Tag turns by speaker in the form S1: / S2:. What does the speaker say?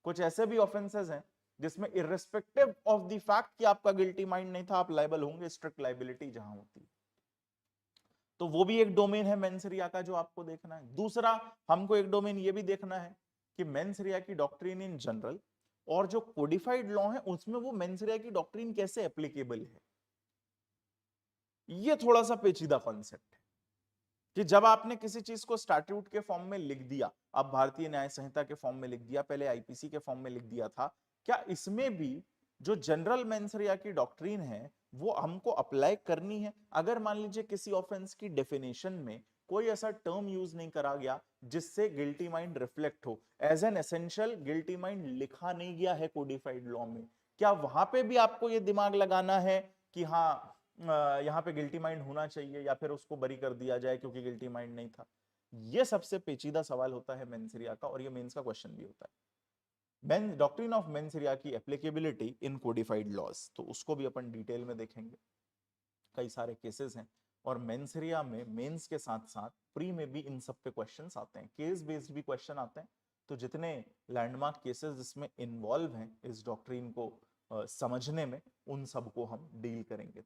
S1: कुछ ऐसे भी ऑफेंसेस हैं जिसमें इररिस्पेक्टिव ऑफ द फैक्ट कि आपका गिल्टी माइंड नहीं था, आप लायबल होंगे, स्ट्रिक्ट लायबिलिटी जहां होती है। तो वो भी एक डोमेन है मेंस रिया का जो आपको देखना है। दूसरा, हमको एक डोमेन ये भी देखना है कि मेंस रिया की डॉक्ट्रिन इन जनरल और जो कोडिफाइड लॉ है उसमें वो मेंस रिया की डॉक्ट्रिन कैसे एप्लीकेबल है। ये थोड़ा सा पेचीदा कॉन्सेप्ट है कि जब आपने किसी चीज को स्टैट्यूट के फॉर्म में लिख दिया, अब भारतीय न्याय संहिता के फॉर्म में लिख दिया, पहले आईपीसी के फॉर्म में लिख दिया था, क्या इसमें भी जो जनरल मेंस रिया की डॉक्ट्रिन है वो हमको अप्लाई करनी है? अगर मान लीजिए किसी ऑफेंस की डेफिनेशन में कोई ऐसा टर्म यूज नहीं करा गया जिससे गिल्टी माइंड रिफ्लेक्ट हो, as an essential guilty mind लिखा नहीं गया है कोडिफाइड लॉ में, क्या वहां पे भी आपको ये दिमाग लगाना है कि हाँ यहाँ पे गिल्टी माइंड होना चाहिए या फिर उसको बरी कर दिया जाए क्योंकि गिल्टी माइंड नहीं था? ये सबसे पेचीदा सवाल होता है मेंस रिया का, और ये मेंस का क्वेश्चन भी होता है। मेन डॉक्ट्रिन ऑफ मेंस रिया की एप्लीकेबिलिटी इन कोडिफाइड लॉज, तो उसको भी अपन डिटेल में देखेंगे। कई सारे केसेस हैं और मेंस रिया में मेंस के साथ साथ प्री में भी इन सब पे क्वेश्चंस आते हैं, केस बेस्ड भी क्वेश्चन आते हैं। तो जितने लैंडमार्क केसेस इसमें इन्वॉल्व हैं इस डॉक्ट्रिन को समझने में, उन सबको हम डील करेंगे।